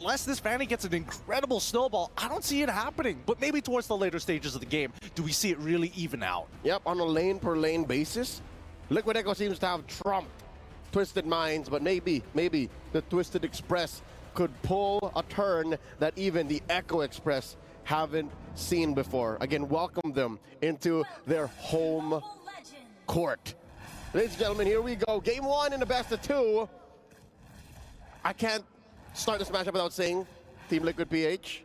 unless this Fanny gets an incredible snowball, I don't see it happening. But maybe towards the later stages of the game, do we see it really even out? Yep, on a lane-per-lane basis, Liquid Echo seems to have trumped Twisted Minds, but maybe the Twisted Express could pull a turn that even the Echo Express haven't seen before. Again, welcome them into their home court. Ladies and gentlemen, here we go. Game 1 in the best of 2. I can't start this matchup without saying Team Liquid PH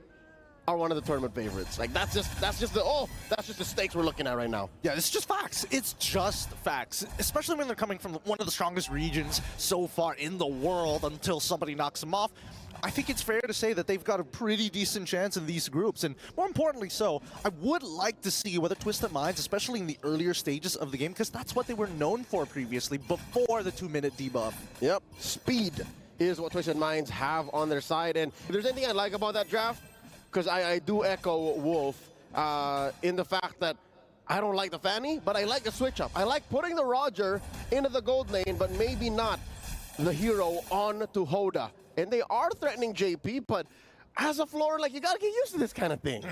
are one of the tournament favorites. Like that's just the stakes we're looking at right now. Yeah, it's just facts. It's just facts. Especially when they're coming from one of the strongest regions so far in the world until somebody knocks them off. I think it's fair to say that they've got a pretty decent chance in these groups, and more importantly so, I would like to see whether Twisted Minds, especially in the earlier stages of the game, because that's what they were known for previously, before the 2-minute debuff. Yep, speed is what Twisted Minds have on their side, and if there's anything I like about that draft, because I do echo Wolf in the fact that I don't like the Fanny, but I like the switch up. I like putting the Roger into the gold lane, but maybe not the hero on to Hoda. And they are threatening JP, but as a floor, like, you gotta get used to this kind of thing.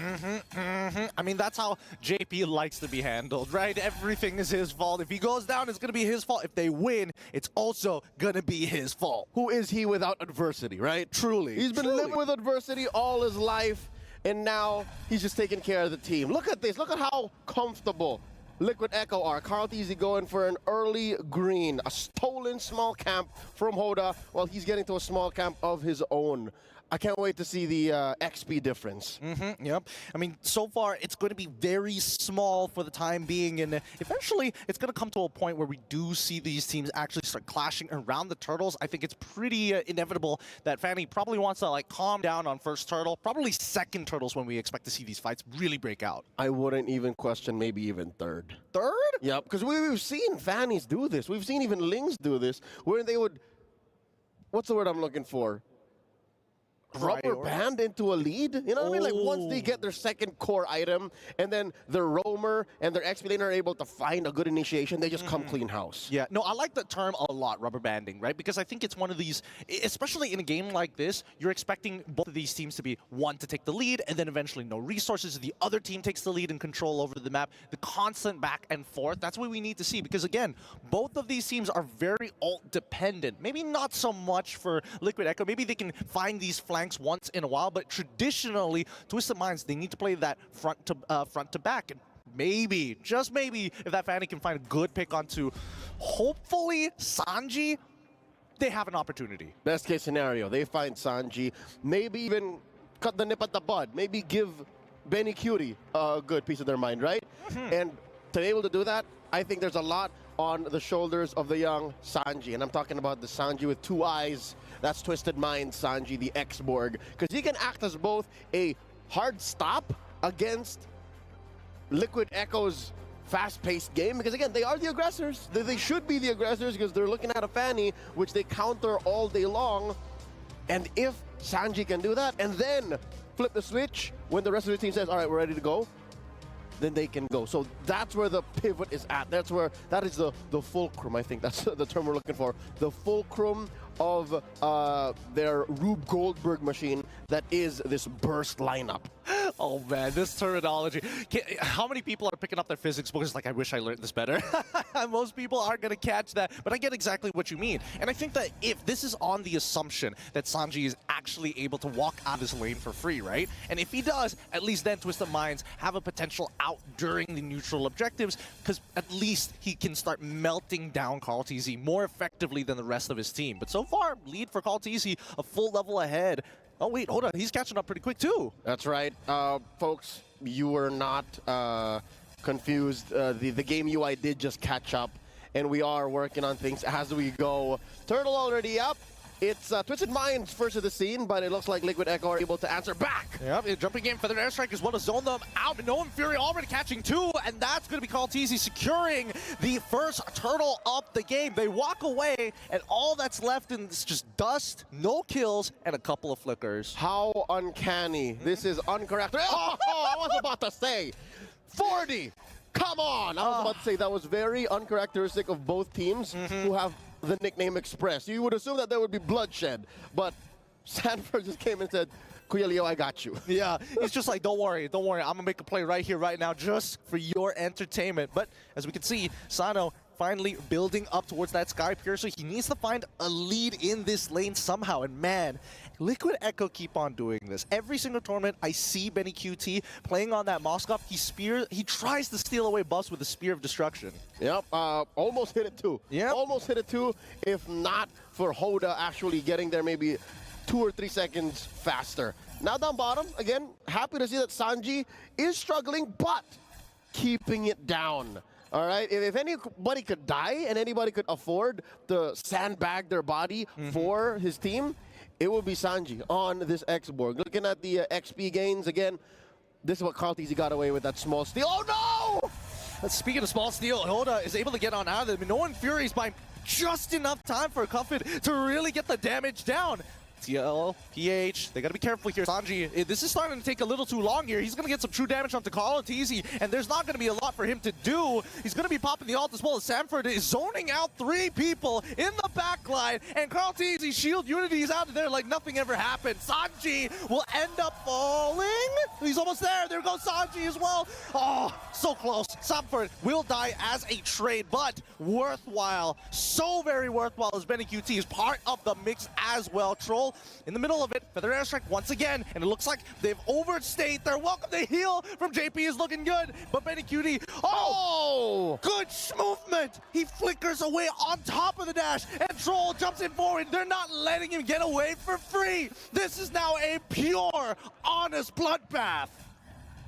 I mean, that's how JP likes to be handled, right? Everything is his fault. If he goes down, it's gonna be his fault. If they win, it's also gonna be his fault. Who is he without adversity, right? Truly. He's been living with adversity all his life, and now he's just taking care of the team. Look at this. Look at how comfortable Liquid Echo are. Carl Teasy going for an early green, a stolen small camp from Hoda, while he's getting to a small camp of his own. I can't wait to see the XP difference. Yep. I mean, so far, it's going to be very small for the time being, and eventually, it's going to come to a point where we do see these teams actually start clashing around the turtles. I think it's pretty inevitable that Fanny probably wants to, like, calm down on first turtle, probably second turtles when we expect to see these fights really break out. I wouldn't even question maybe even third. Third? Yep, because we've seen Fannies do this. We've seen even Lings do this, where they would, what's the word I'm looking for? Rubber band into a lead? You know what I mean? Like, once they get their second core item, and then their roamer and their XP laner are able to find a good initiation, they just come clean house. Yeah, no, I like the term a lot, rubber banding, right? Because I think it's one of these, especially in a game like this, you're expecting both of these teams to be one to take the lead, and then eventually no resources. The other team takes the lead and control over the map. The constant back and forth, that's what we need to see. Because again, both of these teams are very ult dependent. Maybe not so much for Liquid Echo. Maybe they can find these flanks once in a while, but traditionally, Twisted Minds, they need to play that front to back. And maybe, just maybe, if that Fanny can find a good pick onto, hopefully, Sanji, they have an opportunity. Best case scenario, they find Sanji, maybe even cut the nip at the bud, maybe give Benny Cutie a good piece of their mind, right? And to be able to do that, I think there's a lot on the shoulders of the young Sanji. And I'm talking about the Sanji with two eyes. That's Twisted Mind Sanji, the X-Borg. Because he can act as both a hard stop against Liquid Echo's fast-paced game. Because again, they are the aggressors. They should be the aggressors because they're looking at a Fanny, which they counter all day long. And if Sanji can do that, and then flip the switch when the rest of the team says, all right, we're ready to go, then they can go. So that's where the pivot is at. That is the fulcrum, I think. That's the term we're looking for. The fulcrum of their Rube Goldberg machine that is this burst lineup. Oh man, this terminology. How many people are picking up their physics books like, I wish I learned this better? Most people aren't going to catch that, but I get exactly what you mean. And I think that if this is on the assumption that Sanji is actually able to walk out of this lane for free, right? And if he does, at least then Twisted Minds have a potential out during the neutral objectives, because at least he can start melting down Carl TZ more effectively than the rest of his team. But so far, lead for Carl TZ, a full level ahead. Oh wait, hold on, he's catching up pretty quick too. That's right. Folks, you were not confused. The game UI did just catch up, and we are working on things as we go. Turtle already up. It's Twisted Minds first of the scene, but it looks like Liquid Echo are able to answer back. Yep, jumping game for their airstrike as well to zone them out. Noam Fury already catching two, and that's going to be Carl TZ securing the first turtle of the game. They walk away, and all that's left is just dust, no kills, and a couple of flickers. How uncanny. This is incorrect. Oh, I was about to say 40. Come on. I was about to say that was very uncharacteristic of both teams who have the nickname Express. You would assume that there would be bloodshed, but Sanford just came and said, Kuya Leo, I got you. Yeah, he's just like, don't worry, I'm gonna make a play right here, right now, just for your entertainment. But as we can see, Sano finally building up towards that Sky Piercer. He needs to find a lead in this lane somehow, and man, Liquid Echo keep on doing this. Every single tournament, I see Benny QT playing on that Moskov. He tries to steal away buffs with the Spear of Destruction. Yep, almost hit it too. Yeah, almost hit it too, if not for Hoda actually getting there maybe 2 or 3 seconds faster. Now down bottom, again, happy to see that Sanji is struggling, but keeping it down. All right, if anybody could die and anybody could afford to sandbag their body for his team, it would be Sanji on this X-Borg. Looking at the XP gains again, this is what Kaltizi got away with, that small steal. Oh no! Speaking of small steal, Hoda is able to get on out of it. No one Fury's by just enough time for Cuffit to really get the damage down. TL, PH, they gotta be careful here. Sanji, this is starting to take a little too long here. He's gonna get some true damage onto Kaltizi, and there's not gonna be a lot for him to do. He's gonna be popping the ult as well as Sanford is zoning out 3 people in the backline, and Kaltizi's shield unity is out of there like nothing ever happened. Sanji will end up falling. He's almost there. There goes Sanji as well. Oh, so close. Sanford will die as a trade, but worthwhile. So very worthwhile as Benny QT is part of the mix as well. Troll in the middle of it, Feather Airstrike once again, and it looks like they've overstayed their welcome. The heal from JP is looking good, but Benny QT, oh, good movement. He flickers away on top of the dash, and Troll jumps in forward. They're not letting him get away for free. This is now a pure, honest bloodbath.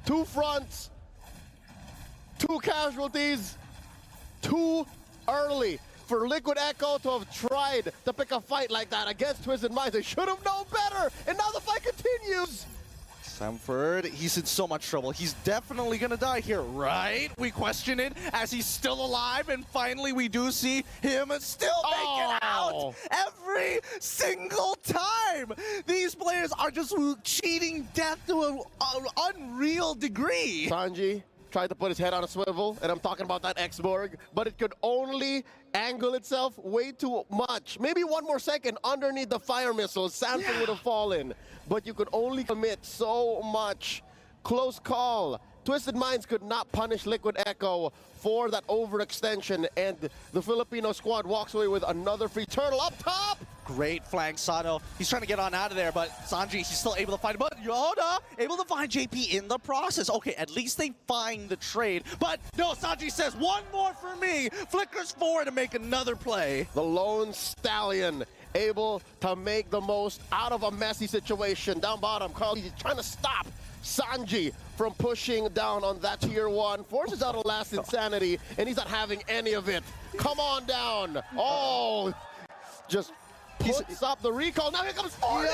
2 fronts, 2 casualties, too early. For Liquid Echo to have tried to pick a fight like that against Twisted Minds, they should have known better, and now the fight continues. Sanford, he's in so much trouble. He's definitely gonna die here, right? We question it as he's still alive, and finally we do see him still make it out every single time. These players are just cheating death to an unreal degree. Sanji tried to put his head on a swivel, and I'm talking about that X-Borg, but it could only angle itself way too much. Maybe 1 more second underneath the fire missiles, Sanford would have fallen. But you could only commit so much. Close call. Twisted Minds could not punish Liquid Echo for that overextension, and the Filipino squad walks away with another free turtle up top. Great flank, Sano. He's trying to get on out of there, but Sanji, he's still able to find him. But Yoda, able to find JP in the process. Okay, at least they find the trade. But no, Sanji says, 1 more for me. Flickers forward to make another play. The lone stallion able to make the most out of a messy situation. Down bottom, Carl, he's trying to stop Sanji from pushing down on that tier 1. Forces out a last insanity, and he's not having any of it. Come on down. Oh, just puts up the recall. Now here comes 40.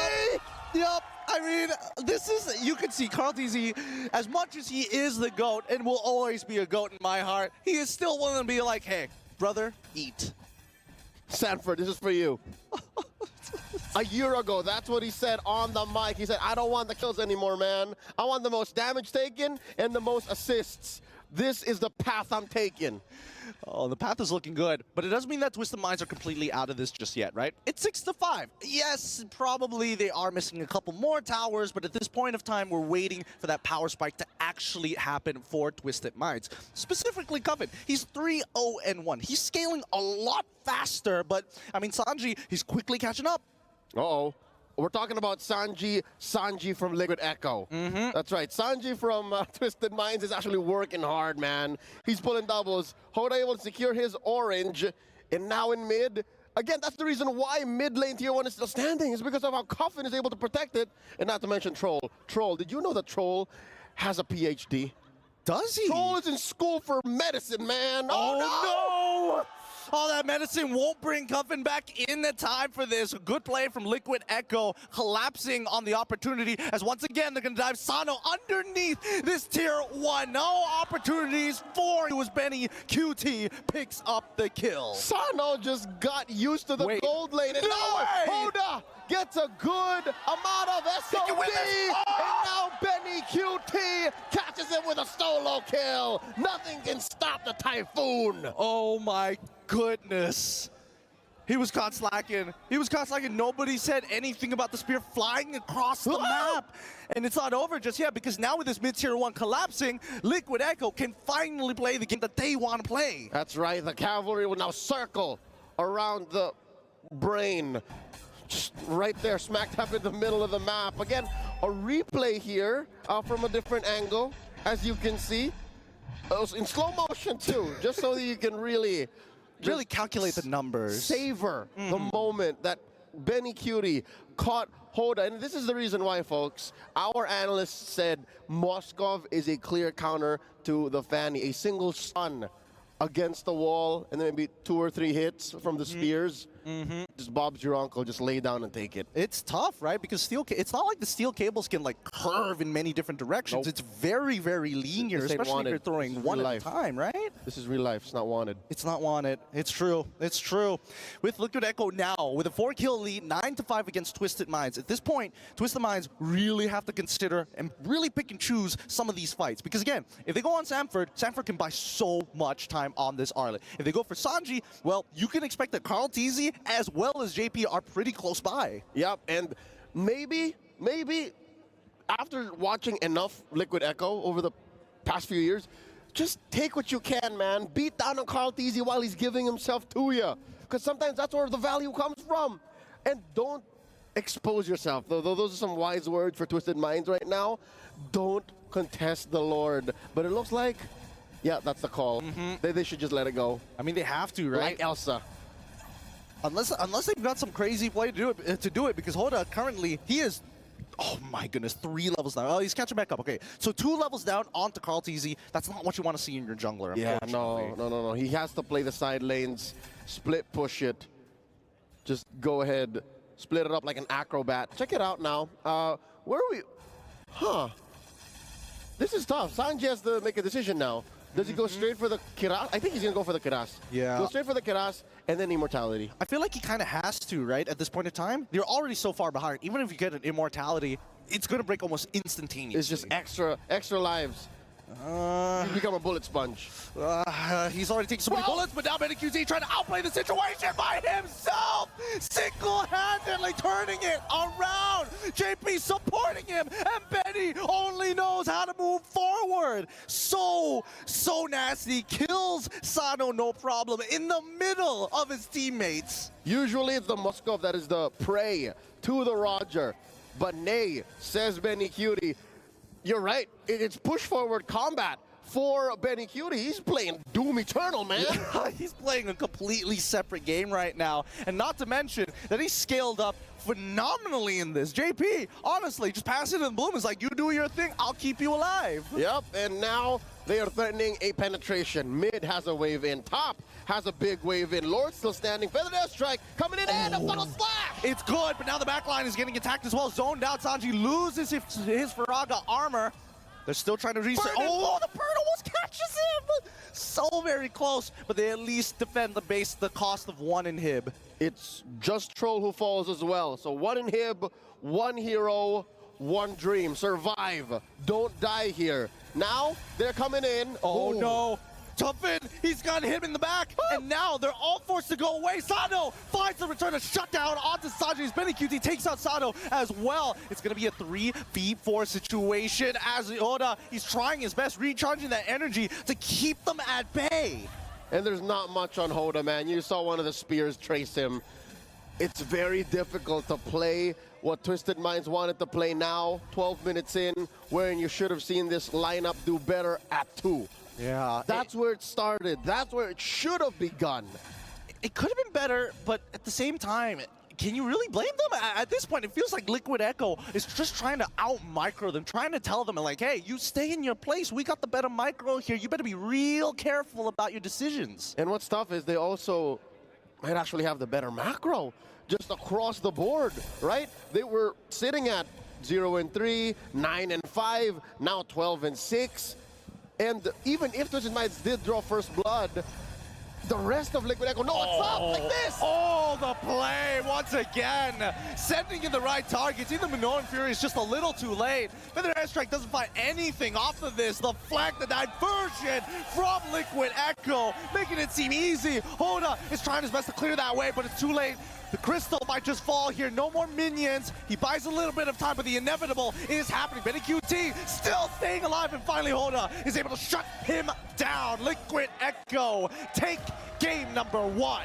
Yep. I mean, this is, you can see Kaltizi, as much as he is the GOAT and will always be a GOAT in my heart, he is still willing to be like, hey, brother, eat. Sanford, this is for you. A year ago, that's what he said on the mic. He said, I don't want the kills anymore, man. I want the most damage taken and the most assists. This is the path I'm taking. Oh, the path is looking good, but it doesn't mean that Twisted Minds are completely out of this just yet, right? It's 6-5. Yes, probably they are missing a couple more towers, but at this point of time, we're waiting for that power spike to actually happen for Twisted Minds. Specifically, Coven, he's 3-0-1. He's scaling a lot faster, but, I mean, Sanji, he's quickly catching up. Uh-oh. We're talking about Sanji from Liquid Echo. That's right. Sanji from Twisted Minds is actually working hard, man. He's pulling doubles. Hoda able to secure his orange. And now in mid, again, that's the reason why mid lane tier 1 is still standing. Is because of how Coffin is able to protect it. And not to mention Troll. Troll, did you know that Troll has a PhD? Does he? Troll is in school for medicine, man. Oh no! All that medicine won't bring Cuffin back in the time for this. A good play from Liquid Echo, collapsing on the opportunity, as once again they're going to dive Sano underneath this tier 1. No opportunities for it was Benny. QT picks up the kill. Sano just got used to the gold lane, and now Hoda gets a good amount of SOD, and now Benny QT catches it with a solo kill. Nothing can stop the Typhoon. Oh my goodness. He was caught slacking. He was caught slacking. Nobody said anything about the spear flying across the map. And it's not over just yet, because now with this mid-tier 1 collapsing, Liquid Echo can finally play the game that they want to play. That's right. The cavalry will now circle around the brain. Just right there, smack dab in the middle of the map. Again, a replay here from a different angle, as you can see. In slow motion too, just so that you can really calculate the numbers. Savor the moment that Benny Cutie caught Hoda. And this is the reason why, folks. Our analysts said Moskov is a clear counter to the Fanny. A single stun against the wall, and then maybe 2 or 3 hits from the spears. Just Bob's your uncle, just lay down and take it. It's tough, right? Because it's not like the steel cables can like curve in many different directions. It's very, very linear, especially if you're throwing one at a time, right? This is real life. It's not wanted. It's not wanted. It's true. It's true. With Liquid Echo now, with a 4-kill lead, 9-5 against Twisted Minds. At this point, Twisted Minds really have to consider and really pick and choose some of these fights. Because again, if they go on Sanford, Sanford can buy so much time on this Arlet. If they go for Sanji, well, you can expect that Carl Teasy as well as JP are pretty close by. Yep, and maybe after watching enough Liquid Echo over the past few years, just take what you can, man. Beat down on Carl Teasy while he's giving himself to you. Because sometimes that's where the value comes from. And don't expose yourself. Those are some wise words for Twisted Minds right now. Don't contest the Lord. But it looks like, yeah, that's the call. They should just let it go. I mean, they have to, right? Like Elsa. Unless they've got some crazy play to do it, because Hoda currently, he is, oh my goodness, 3 levels down. Oh, he's catching back up. Okay, so 2 levels down onto Carl Teasy. That's not what you want to see in your jungler. Yeah, no. He has to play the side lanes, split push it. Just go ahead, split it up like an acrobat. Check it out now. Where are we? Huh. This is tough. Sanji has to make a decision now. Does he go straight for the Kiras? I think he's going to go for the Kiras. Yeah. Go straight for the Kiras and then Immortality. I feel like he kind of has to, right? At this point in time, they're already so far behind. Even if you get an Immortality, it's going to break almost instantaneously. It's just extra lives. You become a bullet sponge. He's already taken so many bullets, but now BennyQT trying to outplay the situation by himself! Single-handedly turning it around! JP supporting him, and Benny only knows how to move forward! So nasty. Kills Sano, no problem, in the middle of his teammates. Usually it's the Moskov that is the prey to the Roger. But nay, says BennyQT. You're right. It's push-forward combat for BennyQT. He's playing Doom Eternal, man. He's playing a completely separate game right now. And not to mention that he's scaled up phenomenally in this. JP, honestly, just pass it in bloom. It's like, you do your thing, I'll keep you alive. Yep, and now they are threatening a penetration. Mid has a wave in. Top has a big wave in. Lord still standing. Feather Death Strike coming in and a funnel slash. It's good, but now the backline is getting attacked as well. Zoned out. Sanji loses his Faraga armor. They're still trying to reset. Oh, the bird almost catches him! So very close, but they at least defend the base at the cost of 1 inhib. It's just Troll who falls as well. So 1 inhib, 1 hero, 1 dream. Survive. Don't die here. Now they're coming in. Oh no. Tuffin, he's got him in the back, and now they're all forced to go away. Sano finds the return to shutdown onto Sanji's. BennyQT takes out Sano as well. It's going to be a 3v4 situation as Oda, he's trying his best, recharging that energy to keep them at bay. And there's not much on Hoda, man. You saw one of the spears trace him. It's very difficult to play what Twisted Minds wanted to play now, 12 minutes in, wherein you should have seen this lineup do better at 2. Yeah. That's where it started. That's where it should have begun. It could have been better, but at the same time, can you really blame them? At this point, it feels like Liquid Echo is just trying to out-micro them, trying to tell them, like, hey, you stay in your place. We got the better micro here. You better be real careful about your decisions. And what's tough is they also might actually have the better macro just across the board, right? They were sitting at 0-3, 9-5, now 12-6. And even if Twisted Minds did draw first blood, the rest of Liquid Echo. No, what's up? Like this. Oh, the play once again. Sending in the right targets. Even Minoan Fury is just a little too late. But their airstrike doesn't find anything off of this. The flag, the diversion from Liquid Echo, making it seem easy. Hoda is trying his best to clear that way, but it's too late. The crystal might just fall here. No more minions. He buys a little bit of time, but the inevitable is happening. Benny QT still staying alive, and finally Hoda is able to shut him down. Liquid Echo take game number 1.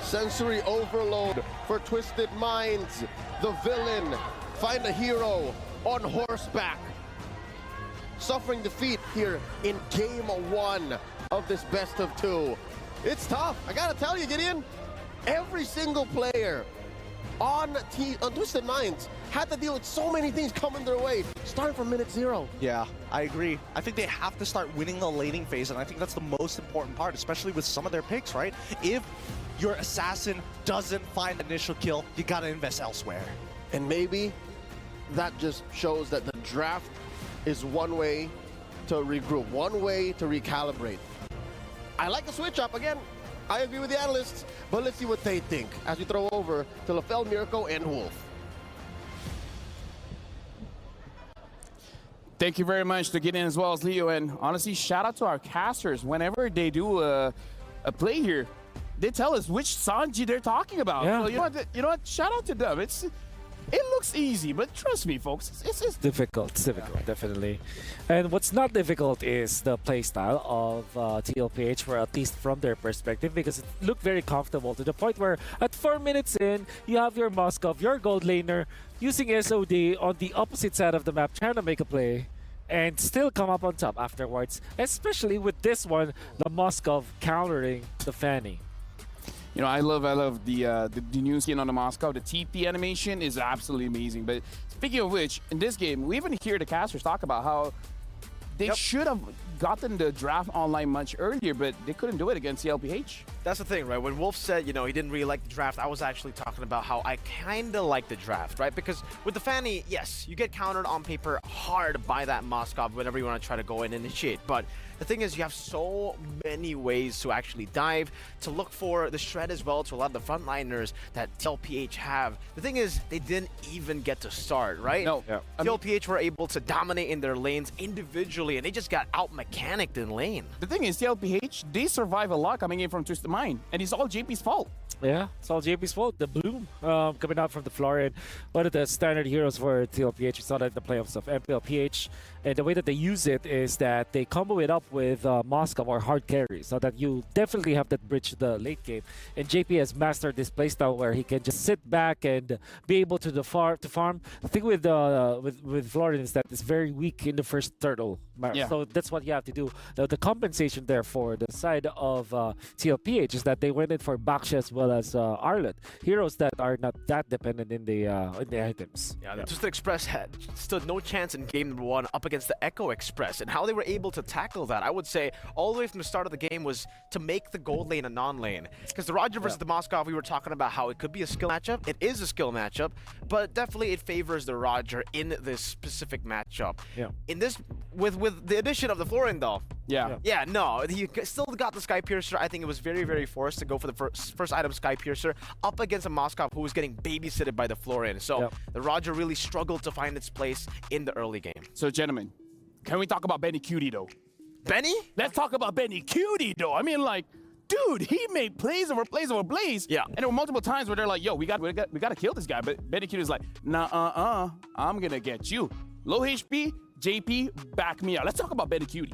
Sensory overload for Twisted Minds. The villain find a hero on horseback. Suffering defeat here in game 1 of this best of 2. It's tough. I gotta tell you, Gideon. Every single player on Twisted Minds had to deal with so many things coming their way, starting from minute 0. Yeah, I agree. I think they have to start winning the laning phase, and I think that's the most important part, especially with some of their picks, right? If your assassin doesn't find the initial kill, you gotta invest elsewhere. And maybe that just shows that the draft is one way to regroup, one way to recalibrate. I like the switch up again. I agree with the analysts, but let's see what they think as we throw over to LaFell, Mirko, and Wolf. Thank you very much to Gideon as well as Leo, and honestly, shout out to our casters. Whenever they do a play here, they tell us which Sanji they're talking about. Yeah. So you know what? Shout out to them. It looks easy, but trust me, folks, it's Difficult, it's difficult, definitely. And what's not difficult is the playstyle of TLPH, for at least from their perspective, because it looked very comfortable to the point where at 4 minutes in, you have your Moskov, your gold laner, using SOD on the opposite side of the map, trying to make a play, and still come up on top afterwards, especially with this one, the Moskov countering the Fanny. You know, I love the new skin on the Moscow. The TP animation is absolutely amazing. But speaking of which, in this game, we even hear the casters talk about how they should have gotten the draft online much earlier, but they couldn't do it against CLPH. That's the thing, right? When Wolf said, you know, he didn't really like the draft, I was actually talking about how I kind of like the draft, right? Because with the Fanny, yes, you get countered on paper hard by that Moskov whenever you want to try to go and initiate. But the thing is, you have so many ways to actually dive, to look for the shred as well to a lot of the frontliners that TLPH have. The thing is, they didn't even get to start, right? No. Yeah. TLPH were able to dominate in their lanes individually, and they just got out-mechanicked in lane. The thing is, TLPH, they survive a lot coming in from Twisted Mind, and it's all JP's fault. Yeah, it's all JP's fault. The Bloom coming out from the floor, and one of the standard heroes for TLPH. We saw that in the playoffs of MPLPH. And the way that they use it is that they combo it up with Moskov or hard carry, so that you definitely have that bridge to the late game. And JP has mastered this playstyle where he can just sit back and be able to farm. The thing with Florin is that it's very weak in the first turtle. Yeah. So that's what you have to do. Now, the compensation there for the side of TLPH is that they went in for Baksha as well as Arlet, heroes that are not that dependent in the items. Yeah, the Twisted Express had stood no chance in game number 1 up against the Echo Express, and how they were able to tackle that, I would say, all the way from the start of the game was to make the gold lane a non-lane. Because the Roger versus the Moskov, we were talking about how it could be a skill matchup. It is a skill matchup, but definitely it favors the Roger in this specific matchup. Yeah. In this, with the addition of the Florin, though, Yeah. yeah, no, he still got the Sky Piercer. I think it was very, very forced to go for the first item, Sky Piercer, up against a Moskov who was getting babysitted by the Florin. So the Roger really struggled to find its place in the early game. So, gentlemen, can we talk about Benny Cutie, though? Benny? Let's talk about Benny Cutie, though. I mean, like, dude, he made plays over plays over plays. Yeah. And there were multiple times where they're like, yo, we got to kill this guy. But Benny Cutie's like, nah, I'm going to get you. Low HP, JP, back me out. Let's talk about Benny Cutie.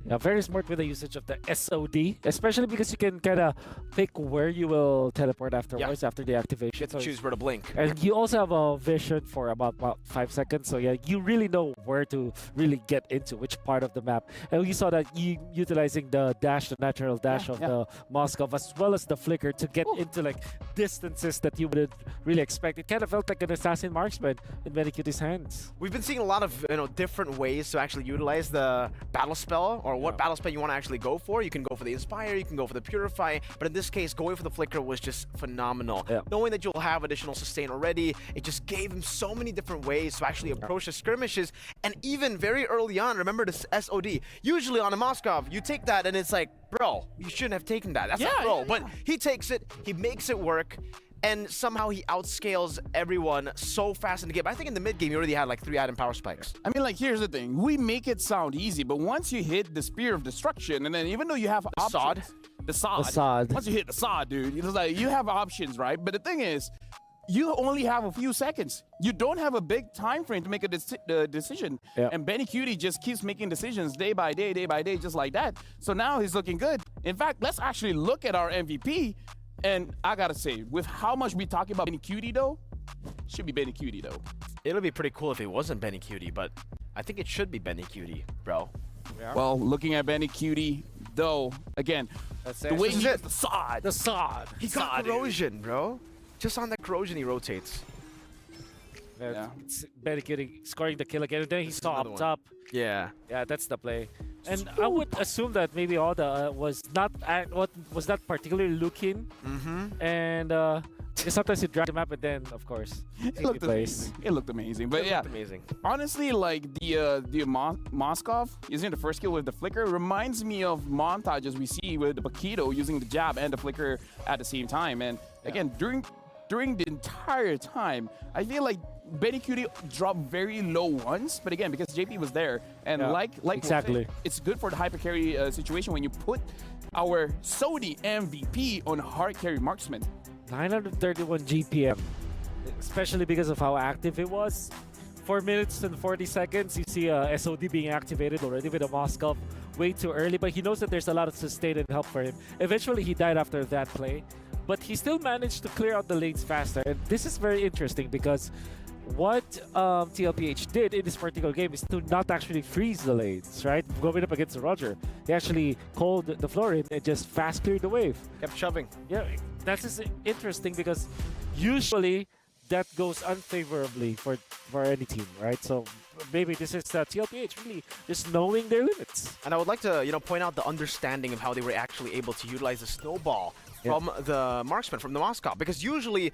Yeah, very smart with the usage of the SOD, especially because you can kind of pick where you will teleport afterwards after the activation. Get to choose where to blink. And you also have a vision for about 5 seconds, so yeah, you really know where to really get into which part of the map. And you saw that you utilizing the dash, the natural dash of the Moskov, as well as the flicker to get into like distances that you wouldn't really expect. It kind of felt like an assassin marksman in Medicutie's hands. We've been seeing a lot of different ways to actually utilize the battle spell or or what battle spell you want to actually go for. You can go for the Inspire, you can go for the Purify, but in this case, going for the Flicker was just phenomenal. Yeah. Knowing that you'll have additional sustain already, it just gave him so many different ways to actually approach the skirmishes, and even very early on, remember this SOD. Usually on a Moskov, you take that and it's like, bro, you shouldn't have taken that. That's a throw, but he takes it, he makes it work, and somehow he outscales everyone so fast in the game. I think in the mid game, he already had like 3 item power spikes. I mean, like, here's the thing. We make it sound easy, but once you hit the Spear of Destruction, and then even though you have options, the sod. Once you hit the sod, dude, it's like you have options, right? But the thing is, you only have a few seconds. You don't have a big time frame to make a decision. Yeah. And Benny Cutie just keeps making decisions day by day, just like that. So now he's looking good. In fact, let's actually look at our MVP. And I gotta say, with how much we talking about Benny Cutie though, should be Benny Cutie though. It'll be pretty cool if it wasn't Benny Cutie, but I think it should be Benny Cutie, bro. Yeah. Well, looking at Benny Cutie though, again, the way he hits the sod. The sod. He got corrosion, bro. Just on that corrosion, he rotates. Yeah. Benny Cutie scoring the kill again. And then he saw up top. Yeah. Yeah, that's the play. And I would assume that maybe all the was not particularly looking. And because sometimes you drag the map, and then of course It looked amazing. It looked amazing. But yeah, Amazing. honestly, like the Moskov using the first skill with the flicker reminds me of montages we see with the Paquito using the jab and the flicker at the same time. And again, during the entire time, I feel like Benny Cutie dropped very low once, but again, because JP was there, and like exactly, it's good for the hyper carry situation when you put our Sodi MVP on hard carry marksman. 931 GPM, especially because of how active it was. 4 minutes and 40 seconds, you see SOD being activated already with a Moskov way too early, but he knows that there's a lot of sustain and help for him. Eventually, he died after that play, but he still managed to clear out the lanes faster. And this is very interesting because what TLPH did in this particular game is to not actually freeze the lanes, right? Going up against Roger, he actually called the floor in and just fast cleared the wave. Kept shoving. Yeah, that's just interesting because usually that goes unfavorably for any team, right? So maybe this is TLPH really just knowing their limits. And I would like to, point out the understanding of how they were actually able to utilize the snowball from the marksman, from the Moskov. Because usually,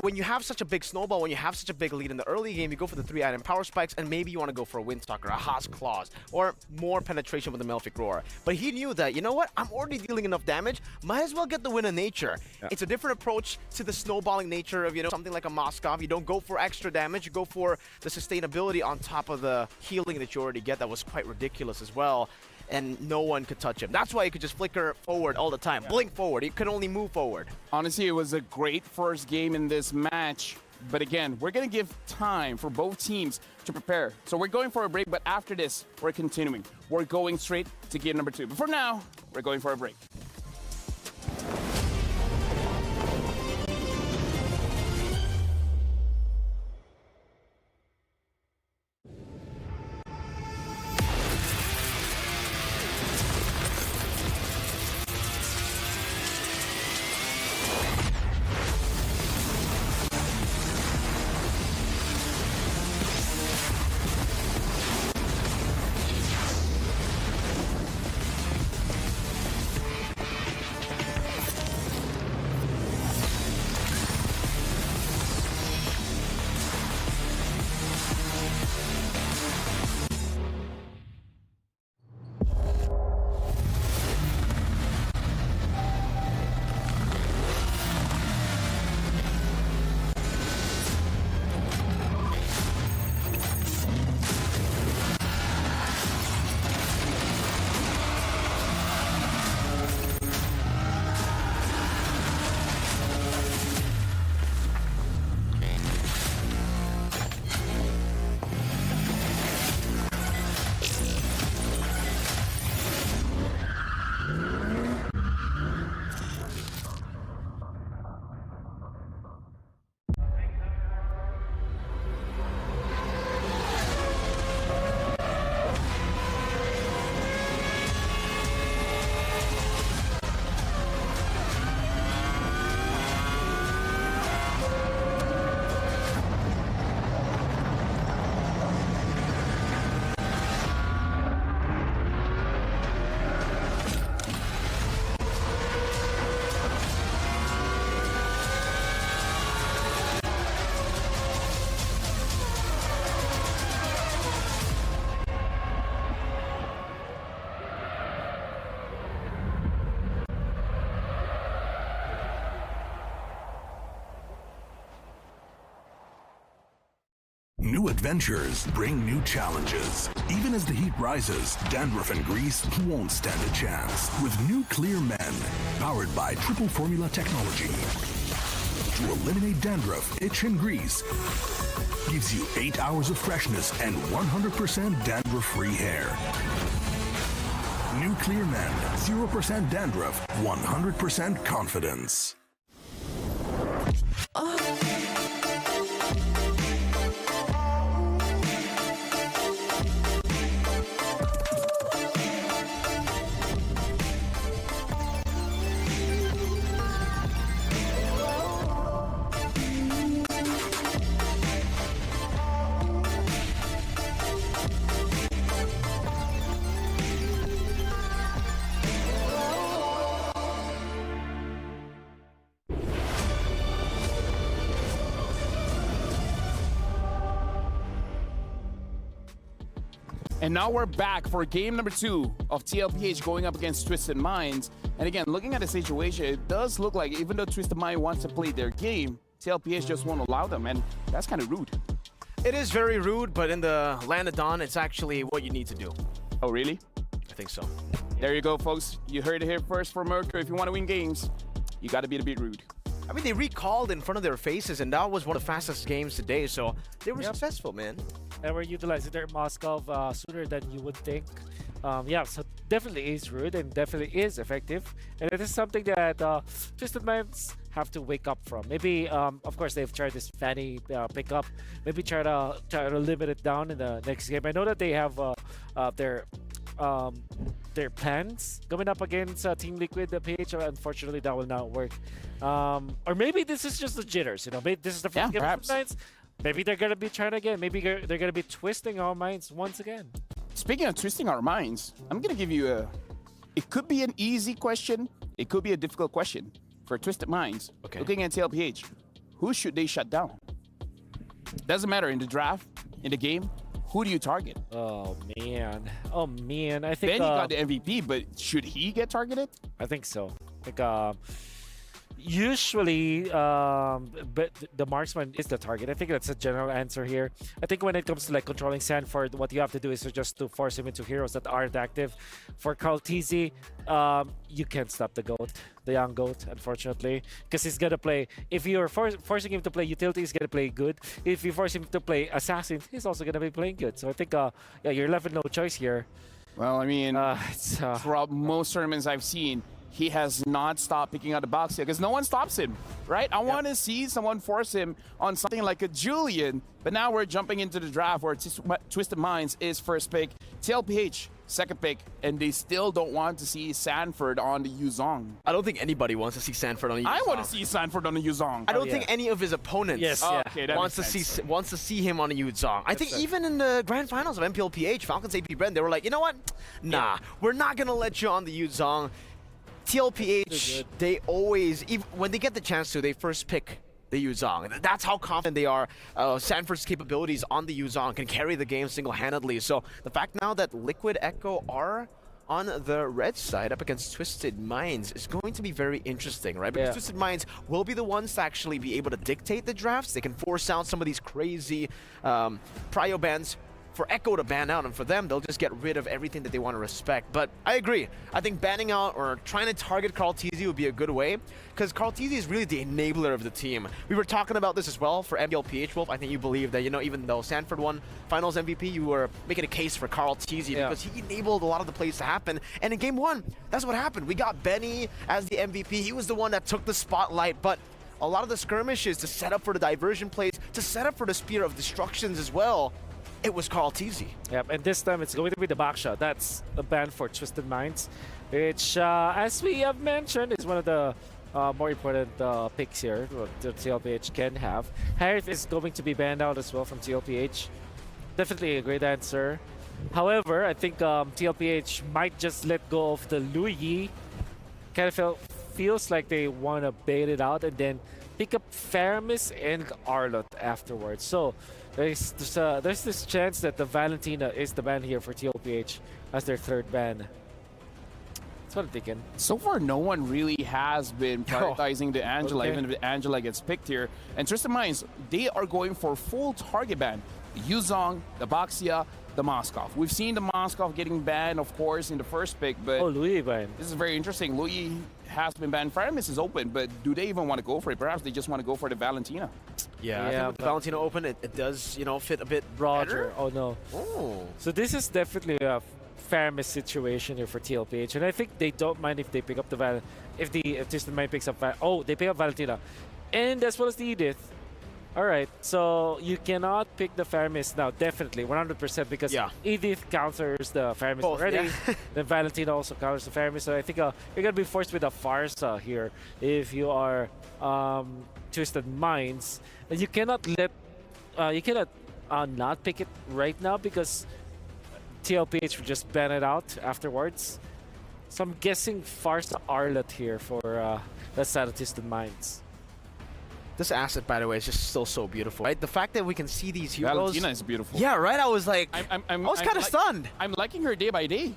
when you have such a big snowball, when you have such a big lead in the early game, you go for the 3 item power spikes, and maybe you want to go for a Windstalker, a Haas Claws, or more penetration with the Malefic Roar. But he knew that, you know what, I'm already dealing enough damage, might as well get the win of nature. It's a different approach to the snowballing nature of, something like a Moskov. You don't go for extra damage, you go for the sustainability on top of the healing that you already get. That was quite ridiculous as well. And no one could touch him. That's why he could just flicker forward all the time. Blink forward. He could only move forward. Honestly, it was a great first game in this match. But again, we're going to give time for both teams to prepare. So we're going for a break, but after this, we're continuing. We're going straight to game number 2. But for now, we're going for a break. New adventures bring new challenges. Even as the heat rises, dandruff and grease won't stand a chance. With new Clear Men, powered by triple formula technology. To eliminate dandruff, itch, and grease, gives you 8 hours of freshness and 100% dandruff-free hair. New Clear Men, 0% dandruff, 100% confidence. And now we're back for game number 2 of TLPH going up against Twisted Minds. And again, looking at the situation, it does look like even though Twisted Mind wants to play their game, TLPH just won't allow them, and that's kind of rude. It is very rude, but in the land of Dawn, it's actually what you need to do. Oh, really? I think so. There you go, folks. You heard it here first for Mercury. If you want to win games, you got to be a bit rude. I mean, they recalled in front of their faces, and that was one of the fastest games today, so they were successful, man. And we're utilizing their Moskov sooner than you would think. Yeah, so definitely is rude and definitely is effective. And it is something that Twisted Minds have to wake up from. Maybe, of course, they've tried this Fanny pickup. Maybe try to limit it down in the next game. I know that they have their plans coming up against Team Liquid, the PH. Unfortunately, that will not work. Or maybe this is just the jitters. You know, maybe this is the first game of Twisted Minds. Maybe they're gonna be trying again. Maybe they're gonna be twisting our minds once again. Speaking of twisting our minds, I'm gonna give you it could be an easy question, it could be a difficult question for Twisted Minds. Okay. Looking at TLPH, who should they shut down? Doesn't matter in the draft, in the game, who do you target? Oh man, I think Benny got the MVP, but should he get targeted? I think so. Like usually, but the marksman is the target. I think that's a general answer here. I think when it comes to like controlling Sanford, what you have to do is just to force him into heroes that aren't active. For Carl TZ, you can't stop the GOAT, the young GOAT, unfortunately, because he's gonna play. If you're forcing him to play utility, he's gonna play good. If you force him to play assassin, he's also gonna be playing good. So I think, yeah, you're left with no choice here. Well, I mean, throughout most tournaments I've seen, he has not stopped picking out the box here because no one stops him, right? I want to see someone force him on something like a Julian, but now we're jumping into the draft where Twisted Minds is first pick, TLPH second pick, and they still don't want to see Sanford on the Yuzong. I don't think anybody wants to see Sanford on the Yuzong. I want to see Sanford on the Yuzong. I don't think any of his opponents wants to see him on a Yuzong. I think even in the grand finals of MPLPH, Falcons AP Bren, they were like, you know what? Nah, we're not going to let you on the Yuzong. TLPH, they always, even when they get the chance to, they first pick the Yuzong. That's how confident they are. Sanford's capabilities on the Yuzong can carry the game single-handedly. So the fact now that Liquid Echo are on the red side up against Twisted Minds is going to be very interesting, right? Because Twisted Minds will be the ones to actually be able to dictate the drafts. They can force out some of these crazy prio bans for Echo to ban out, and for them, they'll just get rid of everything that they want to respect. But I agree. I think banning out or trying to target Carl TZ would be a good way, because Carl TZ is really the enabler of the team. We were talking about this as well for MPLPH, Wolf. I think you believe that, you know, even though Sanford won Finals MVP, you were making a case for Carl TZ because he enabled a lot of the plays to happen. And in Game 1, that's what happened. We got Benny as the MVP. He was the one that took the spotlight, but a lot of the skirmishes to set up for the diversion plays, to set up for the Spear of Destructions as well, it was Carl TZ. Yep, and this time it's going to be the backshot. That's a ban for Twisted Minds, which, as we have mentioned, is one of the more important picks here that TLPH can have. Harith is going to be banned out as well from TLPH. Definitely a great answer. However, I think TLPH might just let go of the Luigi. Kind of feels like they want to bait it out and then pick up Faramis and Arlott afterwards. So there's this chance that the Valentina is the ban here for TLPH as their third ban. That's what I'm thinking. So far, no one really has been prioritizing the Angela, even if the Angela gets picked here. And Twisted Minds, they are going for full target ban. Yuzong, the Baxia, the Moskov. We've seen the Moskov getting banned, of course, in the first pick, but Oh, Louis banned. this is very interesting. Louis has been banned. Faramis is open, but do they even want to go for it? Perhaps they just want to go for the Valentina. Yeah, I Yeah, think with the but- Valentino Open, it does, fit a bit Roger. better. Oh no. Oh. So this is definitely a Faramis situation here for TLPH, and I think they don't mind if they pick up the if Twisted Mind picks up they pick up Valentina, and as well as the Edith. All right, so you cannot pick the Faramis now, definitely 100%, because Yeah. Edith counters the Faramis Both, already. yeah. Then Valentina also counters the Faramis, so I think you're gonna be forced with a Farsa here if you are Twisted Minds, and you cannot not pick it right now because TLPH will just ban it out afterwards. So I'm guessing Farsa Arlet here for the side of Twisted Minds. This asset, by the way, is just still so beautiful, right? The fact that we can see these heroes. Valentina is beautiful. Yeah, right. I was like, I I was kind of stunned. I'm liking her day by day.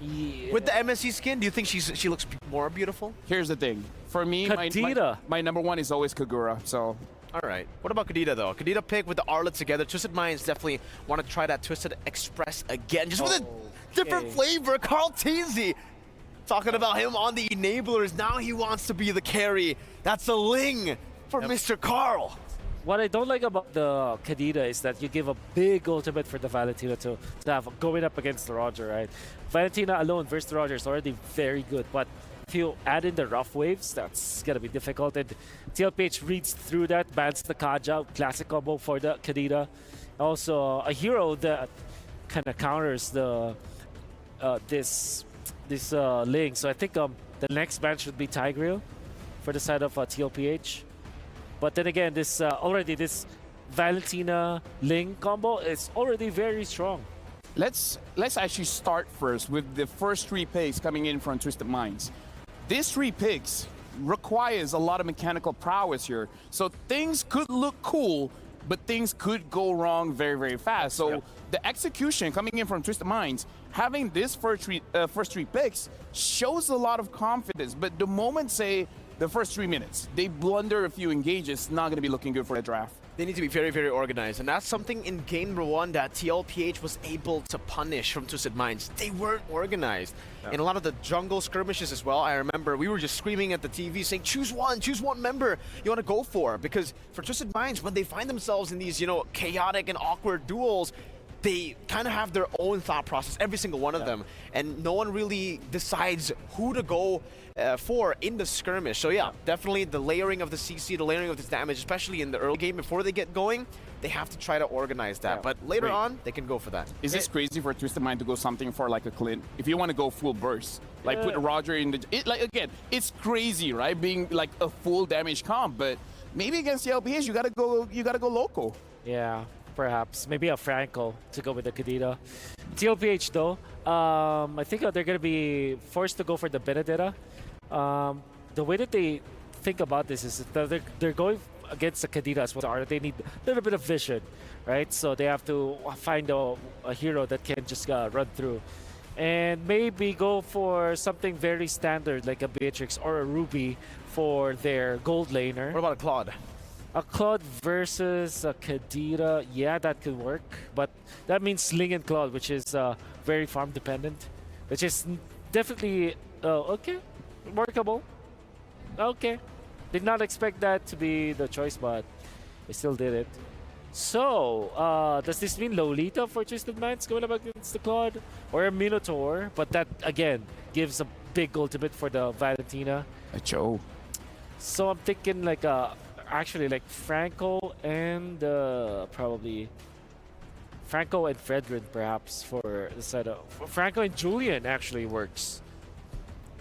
Yeah. With the MSC skin, do you think she looks more beautiful? Here's the thing. For me, Kadita. my number one is always Kagura. So All right. What about Kadita, though? Kadita pick with the Arlet together. Twisted Minds definitely want to try that Twisted Express again, just with a different flavor. Carl Teasy talking about him on the enablers. Now he wants to be the carry. That's a Ling for Mr. Carl. What I don't like about the Kadita is that you give a big ultimate for the Valentina to have going up against the Roger, right? Valentina alone versus the Roger is already very good, but if you add in the rough waves, that's gonna be difficult. And TLPH reads through that, bans the Kaja, classic combo for the Kadita. Also, a hero that kind of counters the this Ling. So I think the next ban should be Tigreal for the side of TLPH. But then again, this Valentina Ling combo is already very strong. let's actually start first with the first three picks coming in from Twisted Minds. These three picks requires a lot of mechanical prowess here. So things could look cool, but things could go wrong very, very fast. So the execution coming in from Twisted Minds, having this first three picks shows a lot of confidence. But the moment, say, the first 3 minutes, they blunder a few engages, not going to be looking good for the draft. They need to be very, very organized. And that's something in game number one that TLPH was able to punish from Twisted Minds. They weren't organized. In a lot of the jungle skirmishes as well, I remember we were just screaming at the TV saying, choose one member you want to go for. Because for Twisted Minds, when they find themselves in these, chaotic and awkward duels, they kind of have their own thought process, every single one of them. And no one really decides who to go for in the skirmish. So yeah, definitely the layering of the CC, the layering of this damage, especially in the early game before they get going, they have to try to organize that. But later on, they can go for that. Is this crazy for Twisted Mind to go something for like a Clint? If you want to go full burst, like put Roger in the... again, it's crazy, right? Being like a full damage comp, but maybe against the LPS, you gotta go local. Yeah, perhaps. Maybe a Franco to go with the Kadita. TLPH though, I think they're going to be forced to go for the Benedetta. The way that they think about this is that they're going against the Kadita as well. They need a little bit of vision, right? So they have to find a hero that can just run through. And maybe go for something very standard like a Beatrix or a Ruby for their gold laner. What about a Claude? A Claude versus a Kadita, yeah, that could work. But that means Sling and Claude, which is very farm dependent, which is definitely okay, workable. Okay, did not expect that to be the choice, but they still did it. So, does this mean Lolita for Twisted Minds going up against the Claude? Or a Minotaur? But that, again, gives a big ultimate for the Valentina. A Joe. So I'm thinking like actually like Franco and probably Franco and Fredrin perhaps for the side of Franco and Julian actually works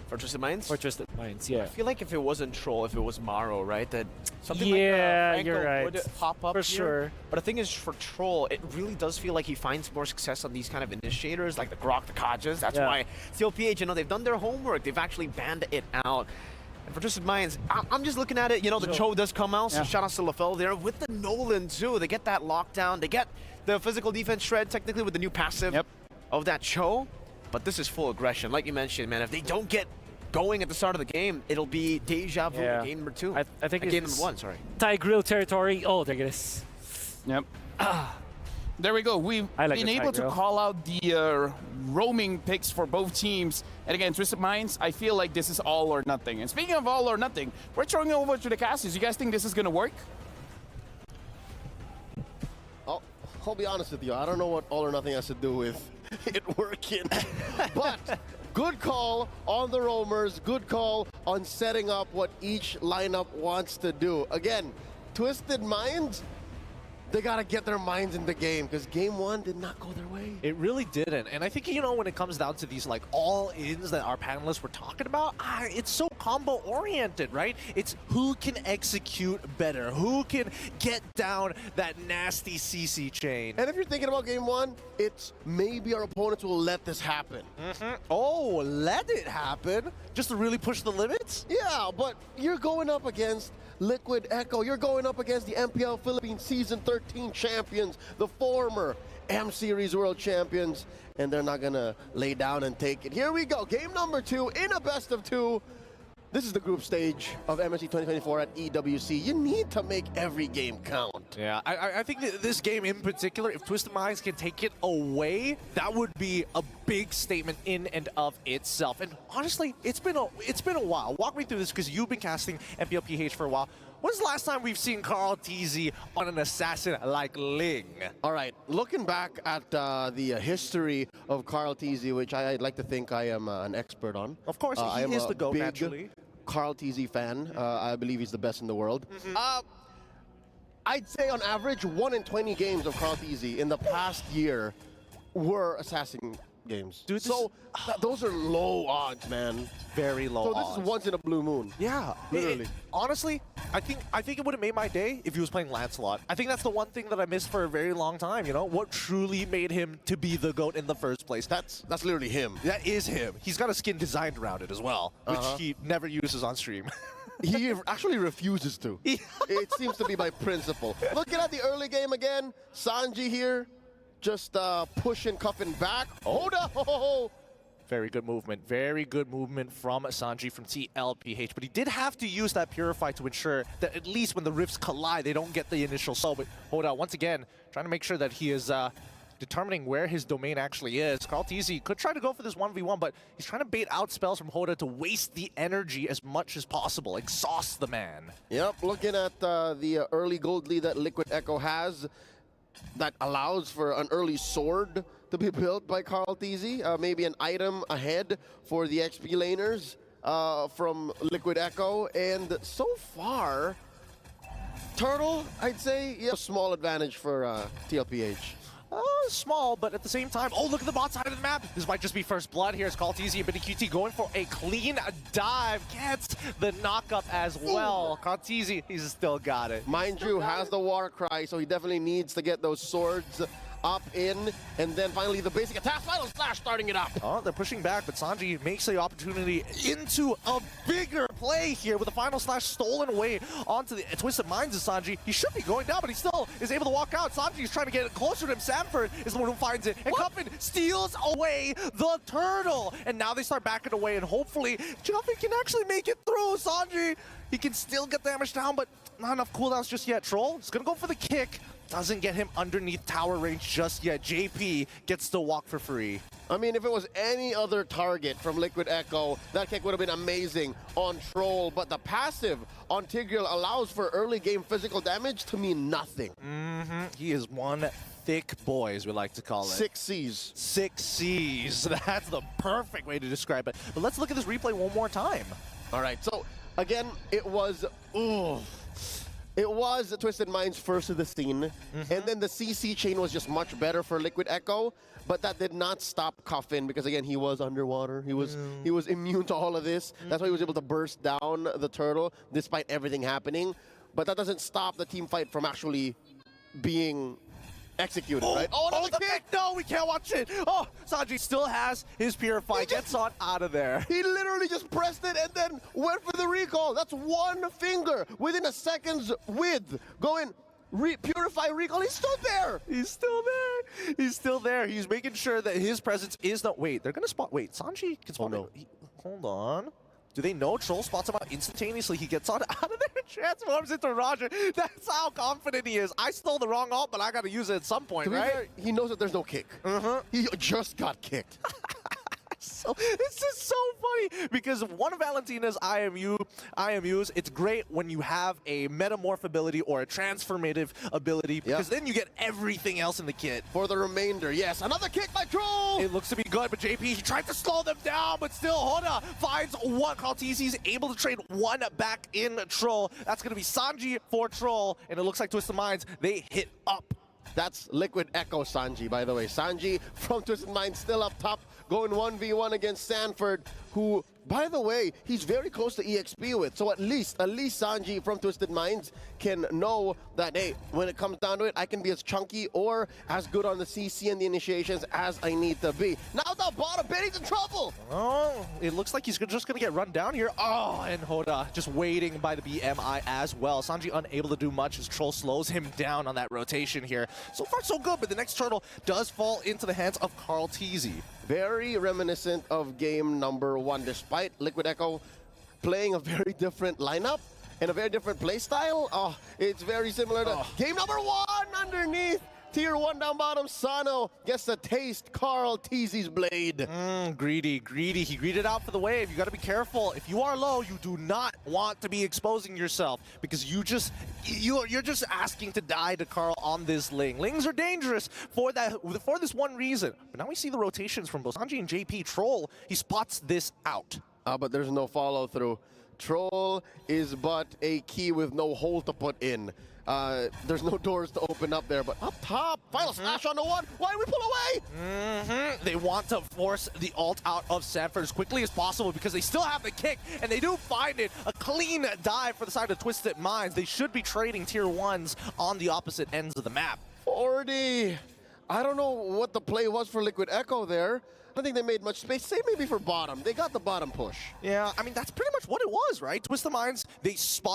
For Twisted Minds? for Twisted Minds, yeah. I feel like if it wasn't Troll, if it was Maro, right, that something Yeah, like Franco you're right. would pop up For here. sure. But the thing is, for Troll, it really does feel like he finds more success on these kind of initiators, like the Grok, the Kajas. That's Yeah. why TLPH, they've done their homework. They've actually banned it out. And for Twisted Minds, I'm just looking at it, the Cho does come out, so shout out to LaFell there. With the Nolan, too, they get that lockdown. They get the physical defense shred, technically, with the new passive of that Cho. But this is full aggression. Like you mentioned, man, if they don't get going at the start of the game, it'll be deja vu in game number two. I think game it's number one, sorry. Tigreal territory. Oh, they're gonna. Yep. There we go. We've I like been the able to tight rail. call out the roaming picks for both teams. And again, Twisted Minds, I feel like this is all or nothing. And speaking of all or nothing, we're throwing it over to the casters. You guys think this is going to work? I'll be honest with you. I don't know what all or nothing has to do with it working. But good call on the roamers. Good call on setting up what each lineup wants to do. Again, Twisted Minds, they got to get their minds in the game because game one did not go their way. It really didn't. And I think, you know, when it comes down to these like all-ins that our panelists were talking about, it's so combo-oriented, right? It's who can execute better, who can get down that nasty CC chain. And if you're thinking about game one, it's maybe our opponents will let this happen. Oh, let it happen? Just to really push the limits? Yeah, but you're going up against Liquid Echo. You're going up against the MPL Philippines Season 13 champions, the former M Series World champions, and they're not gonna lay down and take it. Here we go, game number 2 in a best of 2. This is the group stage of MSC 2024 at EWC. You need to make every game count. Yeah, I think that this game in particular, if Twisted Minds can take it away, that would be a big statement in and of itself. And honestly, it's been a while. Walk me through this because you've been casting MPLPH for a while. When's the last time we've seen Carl TZ on an assassin like Ling? All right, looking back at the history of Carl TZ, which I'd like to think I am an expert on. Of course, I he am is a the GOAT, big naturally. Carl TZ fan. I believe he's the best in the world. I'd say on average, 1 in 20 games of Carl TZ in the past year were assassin games. Dude, so those are low odds, man. Very low So this odds. is once in a blue moon. Yeah, Literally. Honestly, I think it would have made my day if he was playing Lancelot. I think that's the one thing that I missed for a very long time. You know, what truly made him to be the GOAT in the first place? That's literally him. That is him. He's got a skin designed around it as well, which he never uses on stream. He actually refuses to. It seems to be by principle. Looking at the early game again, Sanji here, just pushing, cuffing back. Hold up! Very good movement. Very good movement from Sanji from TLPH. But he did have to use that Purify to ensure that at least when the rifts collide, they don't get the initial soul. But hold on, once again, trying to make sure that he is determining where his domain actually is. Carl TZ could try to go for this 1v1, but he's trying to bait out spells from Hoda to waste the energy as much as possible, exhaust the man. Yep, looking at the early gold lead that Liquid Echo has, that allows for an early sword to be built by Carl TZ. Maybe an item ahead for the XP laners from Liquid Echo. And so far, Turtle, I'd say, yeah, a small advantage for TLPH. Small, but at the same time, oh, look at the bot side of the map. This might just be first blood here. It's called TZ, but QT going for a clean dive. Gets the knockup as well. Carl TZ, he's still got it. Mind you, has the war cry, so he definitely needs to get those swords up in, and then finally the basic attack, final slash starting it up. Oh, they're pushing back, but Sanji makes the opportunity into a bigger play here with the final slash stolen away onto the Twisted Minds of Sanji. He should be going down, but he still is able to walk out. Sanji is trying to get closer to him. Sanford is the one who finds it, and Cuffin steals away the turtle. And now they start backing away, and hopefully Cuffin can actually make it through. Sanji, he can still get damage down, but not enough cooldowns just yet. Troll is gonna go for the kick. Doesn't get him underneath tower range just yet. JP gets to walk for free. I mean, if it was any other target from Liquid Echo, that kick would have been amazing on Troll, but the passive on Tigreal allows for early game physical damage to mean nothing. He is one thick boy, as we like to call it. 6 Cs. 6 Cs. That's the perfect way to describe it. But let's look at this replay one more time. All right, so again, it was Twisted Minds first to the scene, and then the CC chain was just much better for Liquid Echo, but that did not stop Cuffin because again he was underwater. He was immune to all of this. That's why he was able to burst down the turtle despite everything happening. But that doesn't stop the team fight from actually being executed, right? Oh, the kick! No, we can't watch it. Oh, Sanji still has his Purify. Gets on out of there. He literally just pressed it and then went for the recall. That's one finger within a second's width. Going Purify recall. He's still there. He's still there. He's still there. He's making sure that his presence is not. Wait, they're gonna spot. Wait, Sanji can spawn. no. Hold on. Do they know Troll spots him out instantaneously? He gets on out of there and transforms into Roger. That's how confident he is. I stole the wrong ult, but I got to use it at some point, To be right? fair, he knows that there's no kick. He just got kicked. So this is so funny because one of Valentina's IMUs, it's great when you have a metamorph ability or a transformative ability because then you get everything else in the kit. For the remainder, yes, another kick by Troll! It looks to be good, but JP, he tried to slow them down, but still, Hoda finds one. Kaltizi's able to trade one back in Troll. That's going to be Sanji for Troll, and it looks like Twisted Minds, they hit up. That's Liquid Echo Sanji, by the way. Sanji from Twisted Minds still up top, going 1v1 against Sanford, who, by the way, he's very close to EXP with. So at least Sanji from Twisted Minds can know that, hey, when it comes down to it, I can be as chunky or as good on the CC and the initiations as I need to be. Now the bottom, Benny's in trouble! Oh, it looks like he's just going to get run down here. Oh, and Hoda just waiting by the BMI as well. Sanji unable to do much as Troll slows him down on that rotation here. So far, so good, but the next turtle does fall into the hands of Kaltizi. Very reminiscent of game number 1, despite Liquid Echo playing a very different lineup and a very different play style. Oh, it's very similar to game number 1 underneath. Tier 1 down bottom, Sano gets to taste Kaltizi's blade. Greedy. He greeted out for the wave. You got to be careful. If you are low, you do not want to be exposing yourself because you're just asking to die to Carl on this Ling. Lings are dangerous for this one reason. But now we see the rotations from both Sanji and JP. Troll, he spots this out. But there's no follow through. Troll is but a key with no hole to put in. There's no doors to open up there, but up top, final slash on the one. Why do we pull away? They want to force the ult out of Sanford as quickly as possible because they still have the kick, and they do find it. A clean dive for the side of Twisted Minds. They should be trading tier 1s on the opposite ends of the map. 40. I don't know what the play was for Liquid Echo there. I don't think they made much space. Same maybe for bottom. They got the bottom push. Yeah, I mean, that's pretty much what it was, right? Twisted Minds,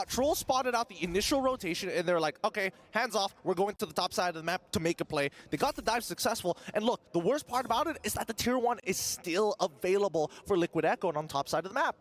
Troll spotted out the initial rotation, and they're like, okay, hands off. We're going to the top side of the map to make a play. They got the dive successful, and look, the worst part about it is that the tier 1 is still available for Liquid Echo on top side of the map.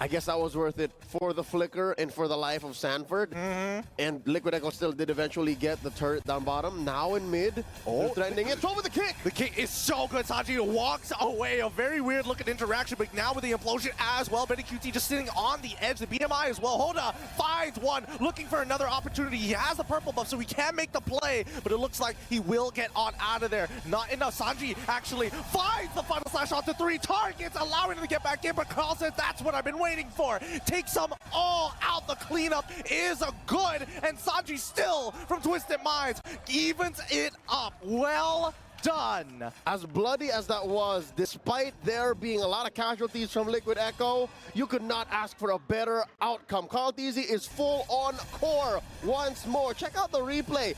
I guess that was worth it for the flicker and for the life of Sanford. And Liquid Echo still did eventually get the turret down bottom. Now in mid, they're threatening it. Throw with the kick! The kick is so good. Sanji walks away. A very weird looking interaction, but now with the implosion as well. Benny QT just sitting on the edge. The BMI as well. Hoda finds one, looking for another opportunity. He has the purple buff, so he can make the play, but it looks like he will get on out of there. Not enough. Sanji actually finds the final slash onto 3 targets, allowing him to get back in, but Carl says that's what I've been waiting for. Takes them all out. The cleanup is a good, and Sanji still from Twisted Minds evens it up. Well done. As bloody as that was, despite there being a lot of casualties from Liquid Echo, you could not ask for a better outcome. Kaltizi is full on core once more. Check out the replay.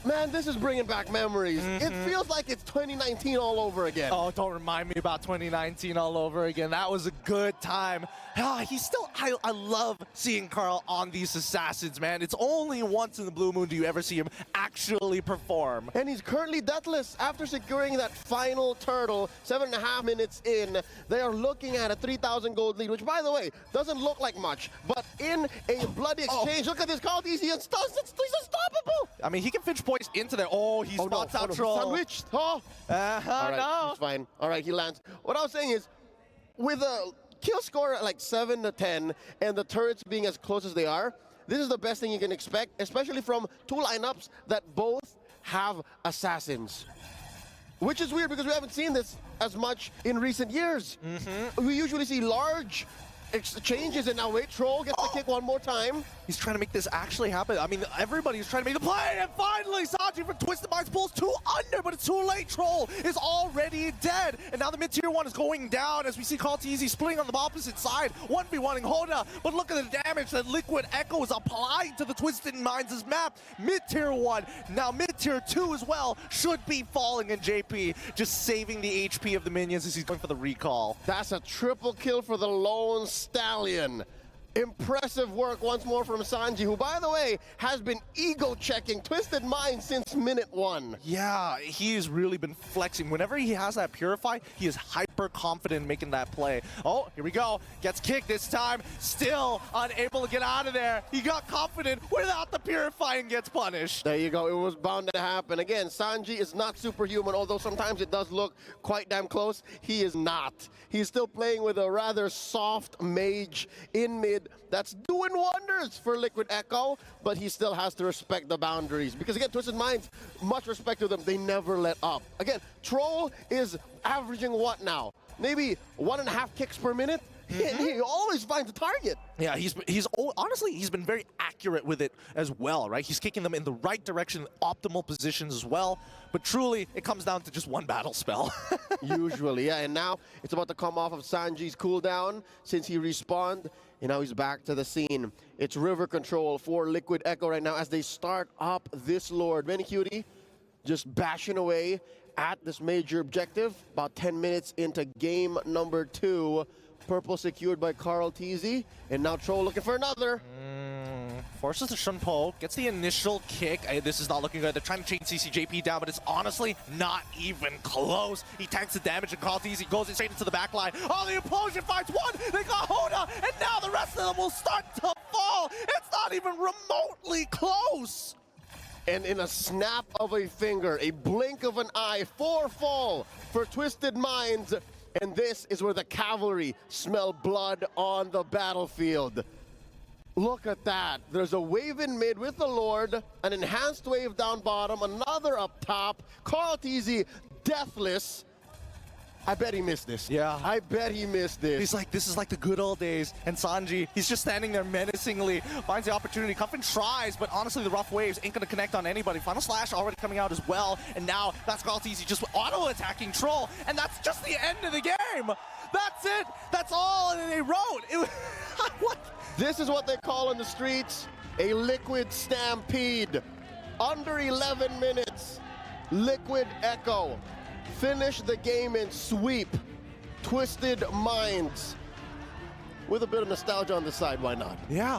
Man, this is bringing back memories. It feels like it's 2019 all over again. Oh, don't remind me about 2019 all over again. That was a good time. He's still, I love seeing Carl on these assassins, man. It's only once in the blue moon do you ever see him actually perform. And he's currently deathless after securing that final turtle. 7.5 minutes in, they are looking at a 3,000 gold lead, which, by the way, doesn't look like much. But in a bloody exchange, look at this Kaltizi, he's unstoppable. I mean, he can finish points into there. Oh, he spots out Troll. Sandwiched. All right, no. he's fine. All right, he lands. What I was saying is, with a kill score at like 7 to 10 and the turrets being as close as they are, this is the best thing you can expect, especially from 2 lineups that both have assassins. Which is weird because we haven't seen this as much in recent years. We usually see large exchanges, and now wait, Troll gets the kick one more time. He's trying to make this actually happen. I mean, everybody's trying to make the play, and finally, Sanji from Twisted Minds pulls 2 under, but it's too late. Troll is already dead, and now the mid-tier 1 is going down as we see Kaltizi splitting on the opposite side, 1v1ing Hoda, but look at the damage that Liquid Echo is applying to the Twisted Minds' map. Mid-tier 1, now mid-tier 2 as well, should be falling, and JP just saving the HP of the minions as he's going for the recall. That's a triple kill for the Lone Stallion. Impressive work once more from Sanji, who, by the way, has been ego-checking Twisted Minds since minute 1. Yeah, he's really been flexing. Whenever he has that Purify, he is hyper super confident in making that play. Oh, here we go. Gets kicked this time. Still unable to get out of there. He got confident without the Purify and gets punished. There you go. It was bound to happen. Again, Sanji is not superhuman, although sometimes it does look quite damn close. He is not. He's still playing with a rather soft mage in mid that's doing wonders for Liquid Echo, but he still has to respect the boundaries. Because again, Twisted Minds, much respect to them, they never let up. Again, Troll is averaging what now? Maybe 1.5 kicks per minute? And he always finds a target. Yeah, honestly, he's been very accurate with it as well, right? He's kicking them in the right direction, optimal positions as well. But truly, it comes down to just one battle spell. Usually, yeah. And now it's about to come off of Sanji's cooldown since he respawned. And now he's back to the scene. It's river control for Liquid Echo right now as they start up this Lord. Cutie just bashing away at this major objective. About 10 minutes into game number 2. Purple secured by Carl TZ, and now Troll looking for another. Forces the Shunpo, gets the initial kick. This is not looking good. They're trying to chain CCJP down, but it's honestly not even close. He tanks the damage, and Carl TZ goes straight into the back line. Oh, the Implosion finds one! They got Hoda, and now the rest of them will start to fall! It's not even remotely close! And in a snap of a finger, a blink of an eye, 4 fall for Twisted Minds. And this is where the cavalry smell blood on the battlefield. Look at that. There's a wave in mid with the Lord, an enhanced wave down bottom, another up top. Carl TZ, deathless. I bet he missed this. Yeah. I bet he missed this. He's like, this is like the good old days. And Sanji, he's just standing there menacingly, finds the opportunity. Cuffin tries, but honestly, the rough waves ain't going to connect on anybody. Final Slash already coming out as well. And now that's Carl TZ just auto-attacking Troll. And that's just the end of the game. That's it. That's all they wrote. What? This is what they call in the streets a liquid stampede. Under 11 minutes, Liquid Echo finish the game and sweep Twisted Minds. With a bit of nostalgia on the side, why not? Yeah.